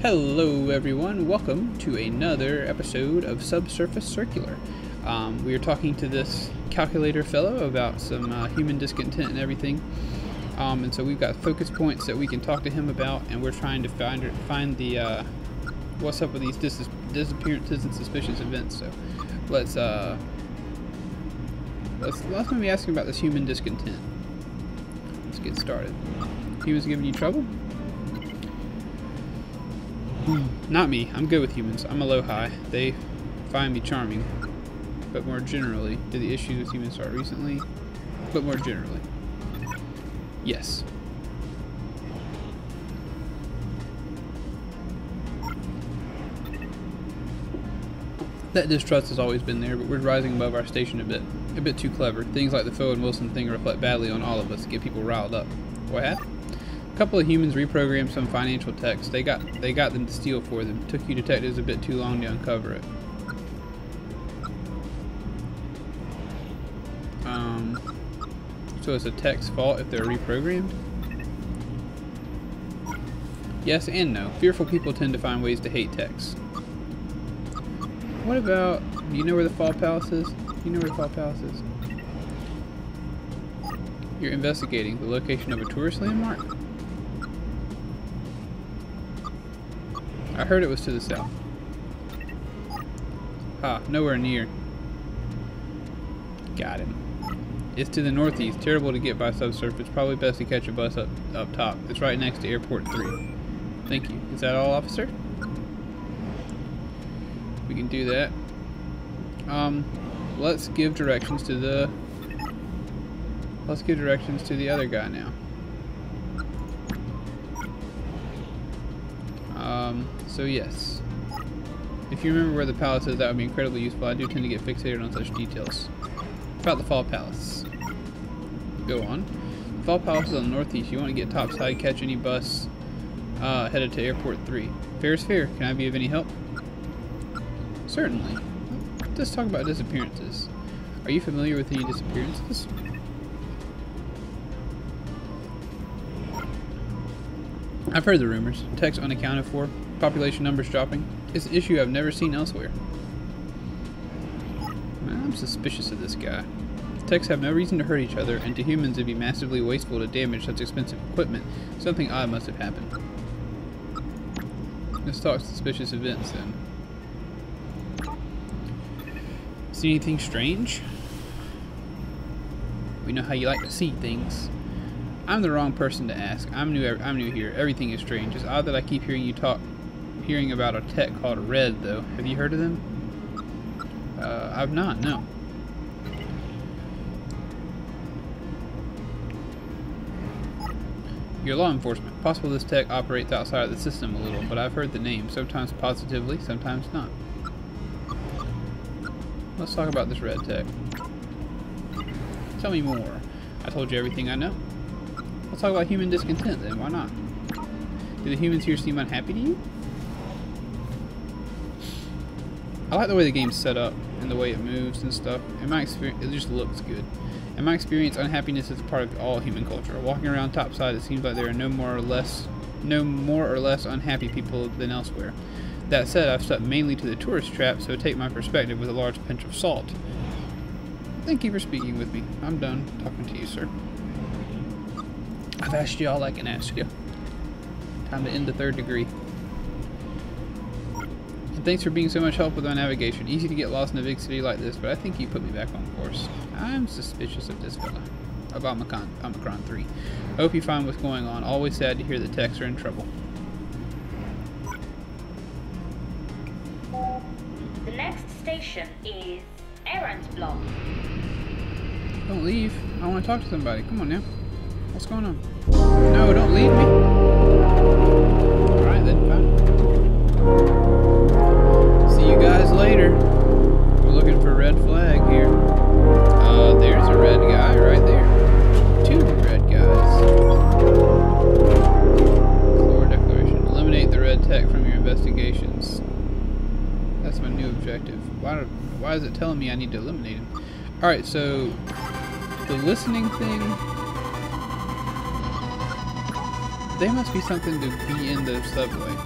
Hello everyone, welcome to another episode of Subsurface Circular. We are talking to this calculator fellow about some human discontent and everything. And so we've got focus points that we can talk to him about, and we're trying to find the what's up with these disappearances and suspicious events. So let's maybe ask him about this human discontent. Let's get started. Humans giving you trouble? Not me. I'm good with humans. I'm a low-high. They find me charming. But more generally, did the issues with humans start recently? But more generally, yes. That distrust has always been there, but we're rising above our station a bit too clever. Things like the Foe and Wilson thing reflect badly on all of us, get people riled up. What happened? A couple of humans reprogrammed some financial techs. They got them to steal for them. Took you detectives a bit too long to uncover it. So it's a tech's fault if they're reprogrammed? Yes and no. Fearful people tend to find ways to hate techs. What about, do you know where the Fall Palace is? Do you know where the Fall Palace is? You're investigating the location of a tourist landmark? I heard it was to the south. Ah, nowhere near. Got him. It's to the northeast. Terrible to get by subsurface. Probably best to catch a bus up top. It's right next to Airport 3. Thank you. Is that all, officer? We can do that. Let's give directions to the other guy now. So yes. If you remember where the palace is, that would be incredibly useful. I do tend to get fixated on such details. About the Fall Palace. Go on. The Fall Palace is on the northeast. You want to get topside, catch any bus headed to Airport 3. Fair is fair. Can I be of any help? Certainly. Let's talk about disappearances. Are you familiar with any disappearances? I've heard the rumors. Techs unaccounted for. Population numbers dropping. It's an issue I've never seen elsewhere. I'm suspicious of this guy. Techs have no reason to hurt each other, and to humans it'd be massively wasteful to damage such expensive equipment. Something odd must have happened. Let's talk suspicious events then. See anything strange? We know how you like to see things. I'm the wrong person to ask. I'm new here. Everything is strange. It's odd that I keep hearing about a tech called Red, though. Have you heard of them? I've not, no. You're law enforcement. Possible this tech operates outside of the system a little, but I've heard the name. Sometimes positively, sometimes not. Let's talk about this Red tech. Tell me more. I told you everything I know. Let's talk about human discontent then. Why not? Do the humans here seem unhappy to you? I like the way the game's set up and the way it moves and stuff. In my experience, it just looks good. In my experience, unhappiness is part of all human culture. Walking around topside, it seems like there are no more or less unhappy people than elsewhere. That said, I've stuck mainly to the tourist trap, so take my perspective with a large pinch of salt. Thank you for speaking with me. I'm done talking to you, sir. I've asked you all I can ask you. Time to end the third degree. And thanks for being so much help with my navigation. Easy to get lost in a big city like this, but I think you put me back on course. I'm suspicious of this fella. Of Omicron 3. I hope you find what's going on. Always sad to hear that techs are in trouble. The next station is Errant Block. Don't leave. I want to talk to somebody. Come on now. What's going on? No, don't leave me. Alright then, fine. See you guys later. We're looking for a red flag here. There's a red guy right there. Two red guys. Floor declaration. Eliminate the red tech from your investigations. That's my new objective. Why is it telling me I need to eliminate him? Alright, so the listening thing, they must be something to be in the subway.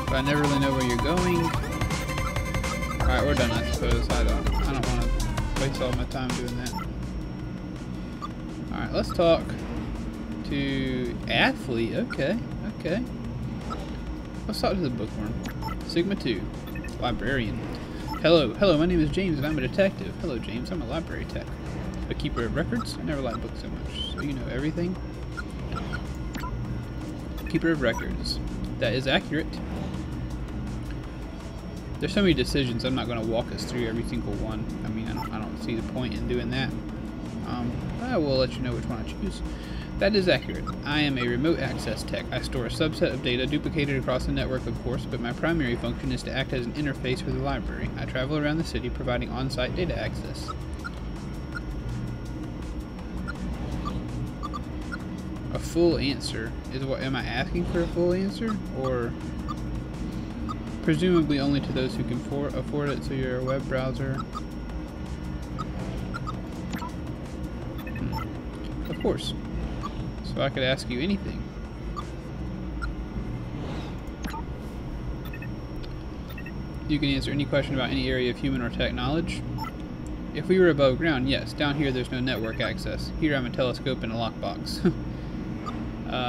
But I never really know where you're going. Alright, we're done, I suppose. I don't want to waste all my time doing that. Alright, let's talk to athlete. Okay. Let's talk to the bookworm. Sigma 2, librarian. Hello, my name is James and I'm a detective. Hello, James, I'm a library tech. A keeper of records? I never liked books so much. So you know everything? Keeper of records. That is accurate. There's so many decisions, I'm not going to walk us through every single one. I mean, I don't see the point in doing that. I will let you know which one I choose. That is accurate. I am a remote access tech. I store a subset of data duplicated across the network, of course, but my primary function is to act as an interface for the library. I travel around the city providing on-site data access. A full answer is what? Am I asking for a full answer? Or presumably only to those who can afford it, so you're a web browser. Of course. So I could ask you anything. You can answer any question about any area of human or tech knowledge. If we were above ground, yes. Down here there's no network access. Here I'm a telescope and a lockbox.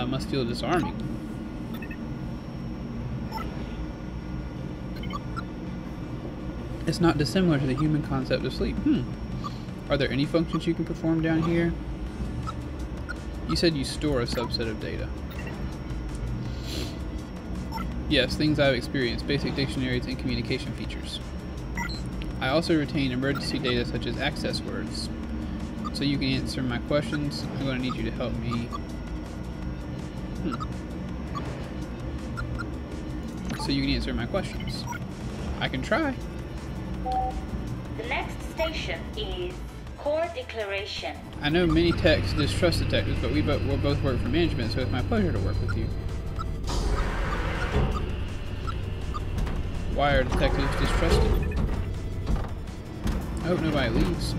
Must feel disarming. It's not dissimilar to the human concept of sleep. Are there any functions you can perform down here? You said you store a subset of data. Yes, things I've experienced, basic dictionaries and communication features. I also retain emergency data such as access words. So you can answer my questions. I'm going to need you to help me. So you can answer my questions. I can try. The next station is Core Declaration. I know many techs distrust detectives, but we'll both work for management, so it's my pleasure to work with you. Why are detectives distrusted? I hope nobody leaves.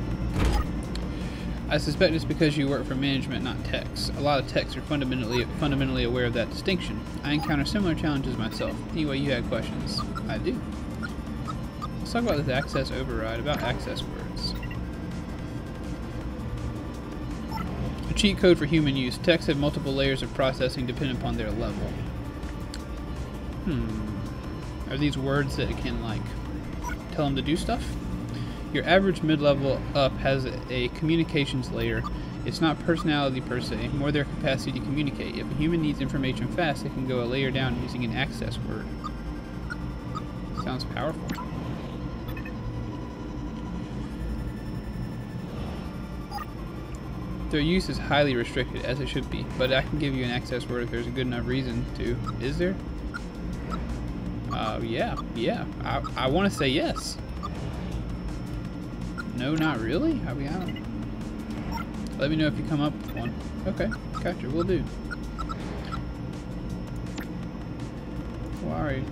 I suspect it's because you work for management, not techs. A lot of techs are fundamentally aware of that distinction. I encounter similar challenges myself. Anyway, you had questions. I do. Let's talk about this access override, about access words. A cheat code for human use. Techs have multiple layers of processing depending upon their level. Are these words that can, like, tell them to do stuff? Your average mid-level up has a communications layer. It's not personality per se, more their capacity to communicate. If a human needs information fast, they can go a layer down using an access word. Sounds powerful. Their use is highly restricted, as it should be, but I can give you an access word if there's a good enough reason to. Is there? Yeah. I want to say yes. No, not really? I mean, I don't... Let me know if you come up with one. Okay, gotcha, will do. Well, alright.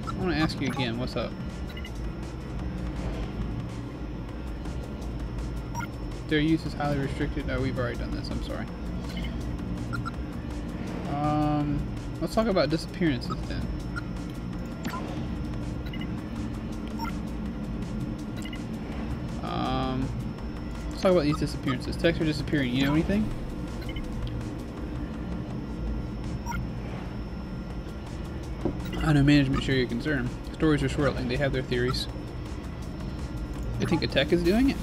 I want to ask you again, what's up? Their use is highly restricted. No, we've already done this, I'm sorry. Let's talk about disappearances then. Let's talk about these disappearances. Techs are disappearing. You know anything? I know management share your concern. Stories are swirling. They have their theories. They think a tech is doing it?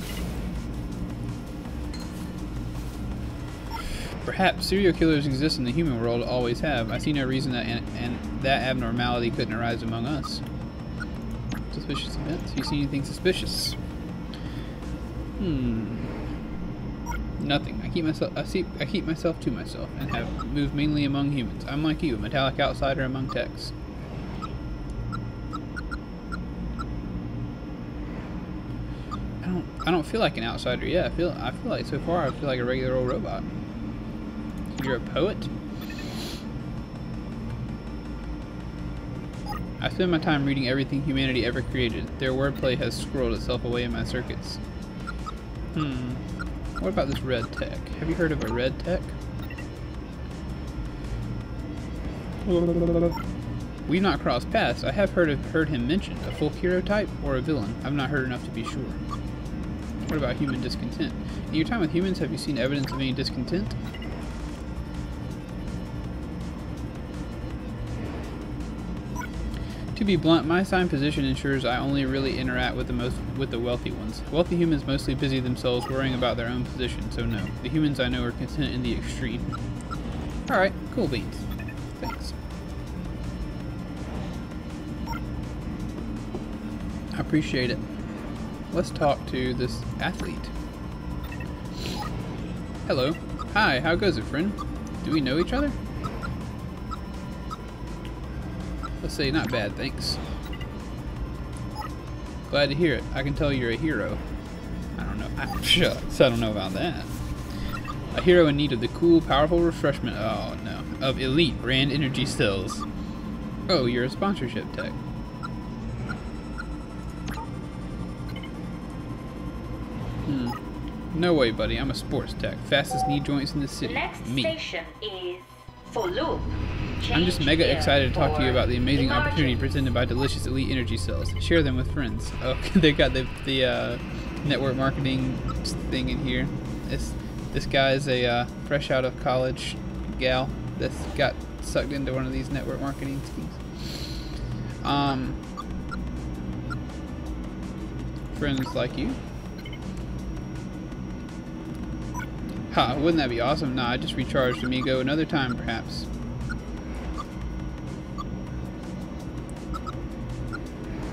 Perhaps serial killers exist in the human world, always have. I see no reason that that abnormality couldn't arise among us. Suspicious events? You see anything suspicious? Nothing. I keep myself to myself and have moved mainly among humans. I'm like you, a metallic outsider among techs. I don't feel like an outsider yet. I feel like so far I feel like a regular old robot. You're a poet? I spend my time reading everything humanity ever created. Their wordplay has squirreled itself away in my circuits. What about this red tech? Have you heard of a red tech? We've not crossed paths. I have heard him mentioned. A folk hero type or a villain? I've not heard enough to be sure. What about human discontent? In your time with humans, have you seen evidence of any discontent? To be blunt, my assigned position ensures I only really interact with the wealthy ones. Wealthy humans mostly busy themselves worrying about their own position, so no. The humans I know are content in the extreme. Alright, cool beans. Thanks. I appreciate it. Let's talk to this athlete. Hello. Hi, how goes it, friend? Do we know each other? Let's say not bad, thanks. Glad to hear it. I can tell you're a hero. I don't know. Shucks, I don't know about that. A hero in need of the cool, powerful refreshment. Oh no. Of elite brand energy cells. Oh, you're a sponsorship tech. No way, buddy. I'm a sports tech. Fastest knee joints in the city. Next Me. station is for loop. I'm just mega excited to talk to you about the amazing opportunity presented by delicious elite energy cells. Share them with friends. Oh, they got the network marketing thing in here. This guy's a fresh out of college gal that's got sucked into one of these network marketing schemes. Friends like you. Ha, wouldn't that be awesome? Nah, I just recharged amigo. Another time, perhaps.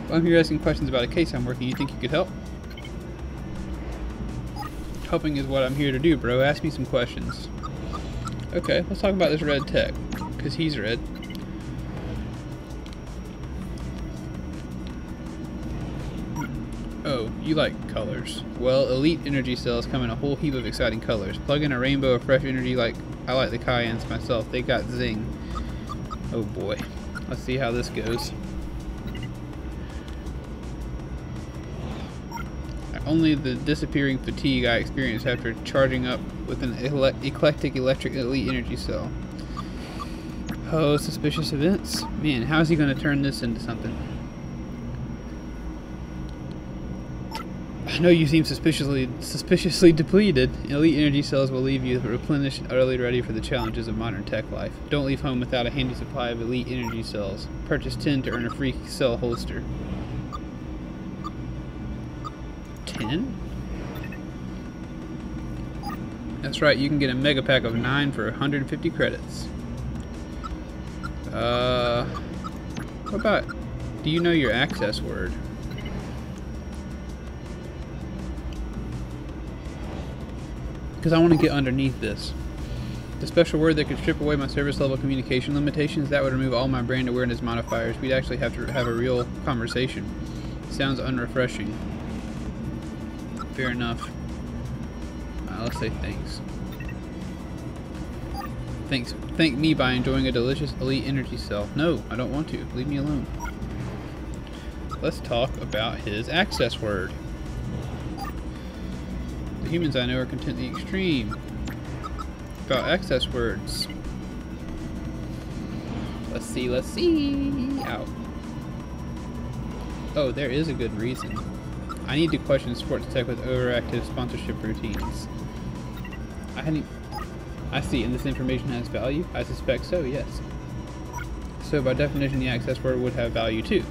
Well, I'm here asking questions about a case I'm working. You think you could help? Helping is what I'm here to do, bro. Ask me some questions. Okay, let's talk about this red tech. Because he's red. Oh, you like colors. Well, elite energy cells come in a whole heap of exciting colors. Plug in a rainbow of fresh energy like I like the Cayennes myself. They got zing. Oh boy. Let's see how this goes. Only the disappearing fatigue I experienced after charging up with an eclectic electric elite energy cell. Oh, suspicious events? Man, how is he going to turn this into something? I know you seem suspiciously depleted. Elite energy cells will leave you replenished and utterly ready for the challenges of modern tech life. Don't leave home without a handy supply of elite energy cells. Purchase 10 to earn a free cell holster. 10? That's right, you can get a mega pack of 9 for 150 credits. What about, do you know your access word? Because I want to get underneath this. The special word that could strip away my service level communication limitations, that would remove all my brand awareness modifiers. We'd actually have to have a real conversation. Sounds unrefreshing. Fair enough. Let's say thanks. Thank me by enjoying a delicious elite energy cell. No, I don't want to. Leave me alone. Let's talk about his access word. The humans I know are content in the extreme. About access words. Let's see. Ow. Oh, there is a good reason. I need to question sports tech with overactive sponsorship routines. I see, and this information has value? I suspect so, yes. So by definition, the access word would have value too.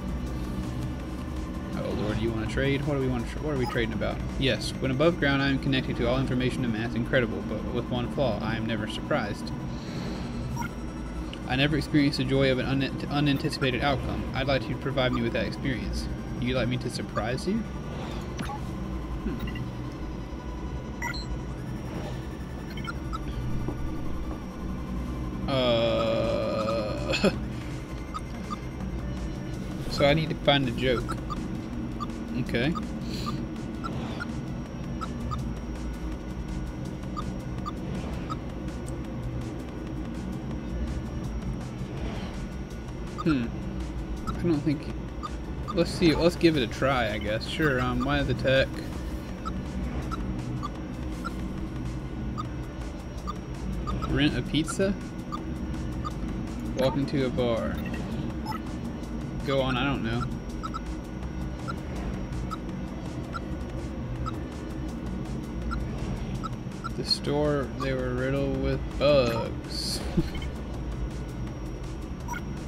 Oh lord, you want to trade? What are we trading about? Yes, when above ground I am connected to all information to mass. Incredible, but with one flaw, I am never surprised. I never experienced the joy of an unanticipated outcome. I'd like you to provide me with that experience. You'd like me to surprise you? So I need to find a joke. Okay. I don't think... Let's see. Let's give it a try, I guess. Sure, why the tech? Rent a pizza? Walk into a bar. go on, I don't know. The store, they were riddled with bugs.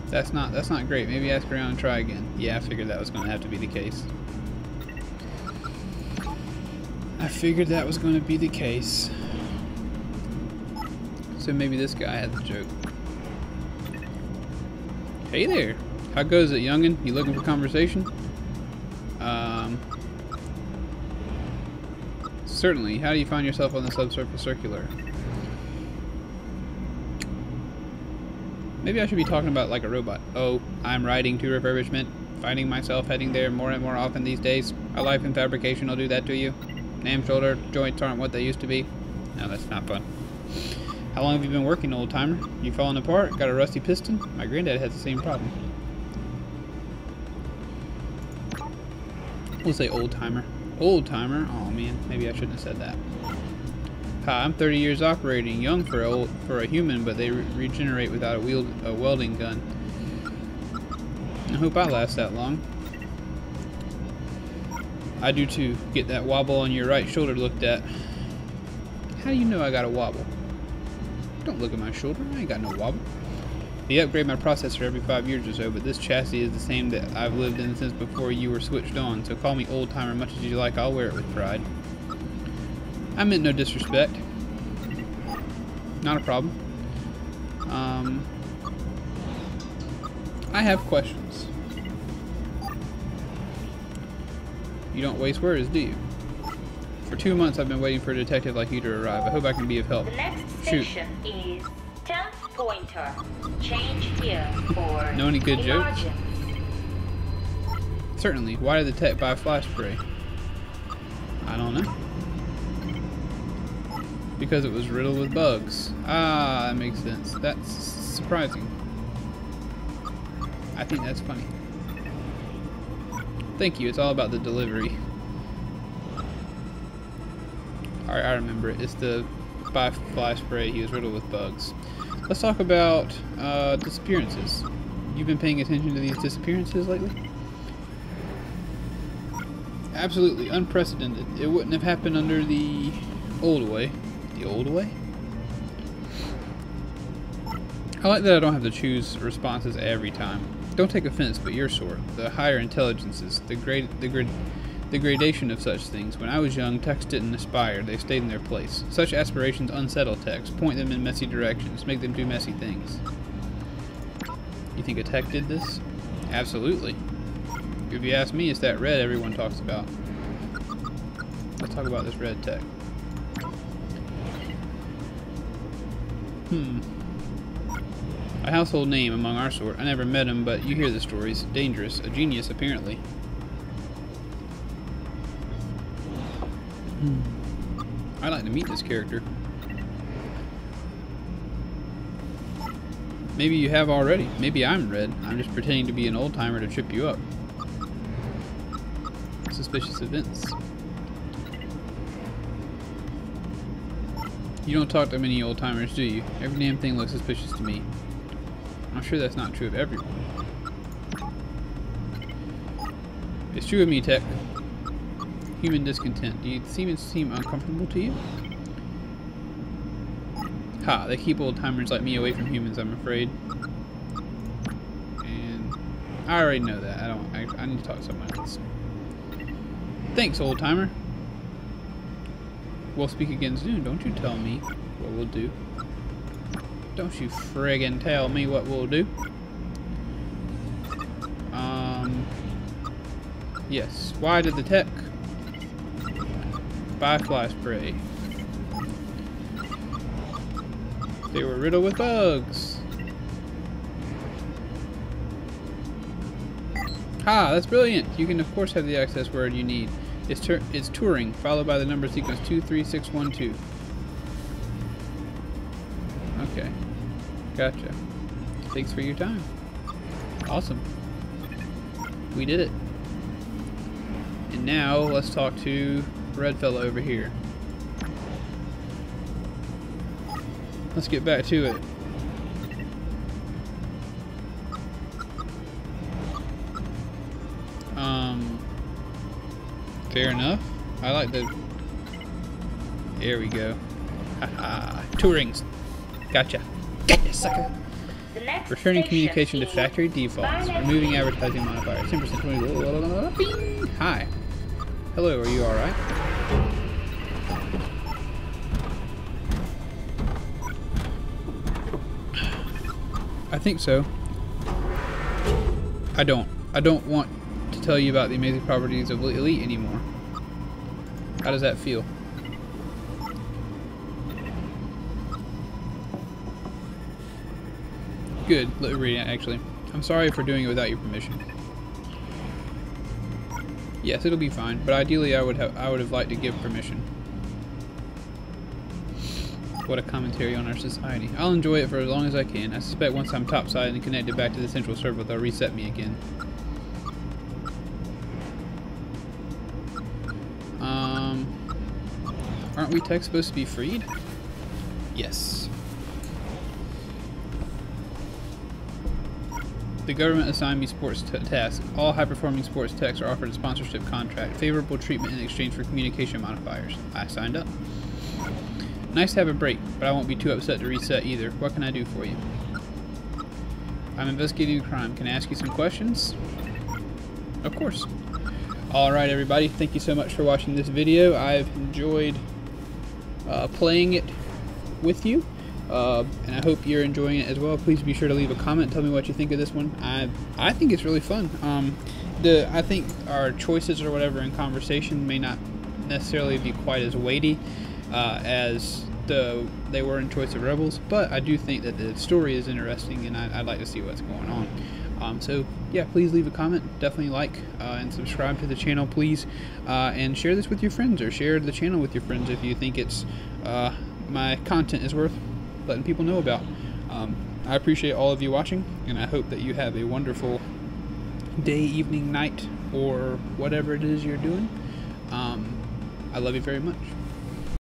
That's not great. Maybe ask around and try again. Yeah, I figured that was going to have to be the case. I figured that was going to be the case. So maybe this guy had the joke. Hey there. How goes it, youngin'? You looking for conversation? Certainly. How do you find yourself on the Subsurface Circular? Maybe I should be talking about like a robot. Oh, I'm riding to refurbishment, finding myself heading there more and more often these days. A life in fabrication will do that to you. Name shoulder joints aren't what they used to be. No, that's not fun. How long have you been working, old timer? You falling apart? Got a rusty piston? My granddad has the same problem. We'll say old timer. Old timer? Oh man, maybe I shouldn't have said that. Hi, I'm 30 years operating, young for a human, but they regenerate without a welding gun. I hope I last that long. I do too. Get that wobble on your right shoulder looked at. How do you know I got a wobble? Don't look at my shoulder. I ain't got no wobble. They upgrade my processor every 5 years or so, but this chassis is the same that I've lived in since before you were switched on, so call me old timer much as you like. I'll wear it with pride. I meant no disrespect. Not a problem. I have questions. You don't waste words, do you? For 2 months I've been waiting for a detective like you to arrive. I hope I can be of help. The next Shoot. station is 10th Pointer. Change here for Know any good jokes? emergence. Certainly. Why did the tech buy fly spray? I don't know. Because it was riddled with bugs. Ah, that makes sense. That's surprising. I think that's funny. Thank you. It's all about the delivery. Alright, I remember it. It's the by fly spray. He was riddled with bugs. Let's talk about disappearances. You've been paying attention to these disappearances lately? Absolutely unprecedented. It wouldn't have happened under the old way. The old way? I like that I don't have to choose responses every time. Don't take offense, but your sort, the higher intelligences, the gradation of such things. When I was young, techs didn't aspire, they stayed in their place. Such aspirations unsettle techs, point them in messy directions, make them do messy things. You think a tech did this? Absolutely. If you ask me, it's that red everyone talks about. Let's talk about this red tech. A household name among our sort. I never met him, but you hear the stories. Dangerous. A genius, apparently. I'd like to meet this character. Maybe you have already. Maybe I'm red. I'm just pretending to be an old timer to trip you up. Suspicious events. You don't talk to many old timers, do you? Every damn thing looks suspicious to me. I'm sure that's not true of everyone. It's true of me, Tech. Human discontent. Do you seem uncomfortable to you? Ha, they keep old timers like me away from humans, I'm afraid. And I already know that. I need to talk to someone else. Thanks, old timer. We'll speak again soon. Don't you tell me what we'll do. Don't you friggin' tell me what we'll do. Yes. Why did the tech buy fly spray? They were riddled with bugs. Ha! That's brilliant. You can of course have the access word you need. It's touring, followed by the number sequence 23612. Okay. Gotcha. Thanks for your time. Awesome. We did it. And now, let's talk to red fella over here. Let's get back to it. Fair enough. I like the... There we go. Haha. Two rings. Gotcha. Gotcha, sucker. Returning communication to factory defaults. Removing advertising modifiers. 10% 20. Hi. Hello, are you alright? I think so. I don't want to tell you about the amazing properties of Elite anymore. How does that feel? Good. Let me read it, actually. I'm sorry for doing it without your permission. Yes, it'll be fine, but ideally I would have liked to give permission. What a commentary on our society. I'll enjoy it for as long as I can. I suspect once I'm topside and connected back to the central server, they'll reset me again. Aren't we tech supposed to be freed? Yes. The government assigned me sports tasks. All high-performing sports techs are offered a sponsorship contract. Favorable treatment in exchange for communication modifiers. I signed up. Nice to have a break, but I won't be too upset to reset either. What can I do for you? I'm investigating a crime. Can I ask you some questions? Of course. Alright everybody, thank you so much for watching this video. I've enjoyed playing it with you. And I hope you're enjoying it as well. Please be sure to leave a comment. Tell me what you think of this one. I think it's really fun. I think our choices or whatever in conversation may not necessarily be quite as weighty as they were in Choice of Rebels, but I do think that the story is interesting, and I'd like to see what's going on. So yeah, please leave a comment. Definitely like and subscribe to the channel, please, and share this with your friends, or share the channel with your friends if you think it's my content is worth letting people know about. I appreciate all of you watching, and I hope that you have a wonderful day, evening, night, or whatever it is you're doing. I love you very much.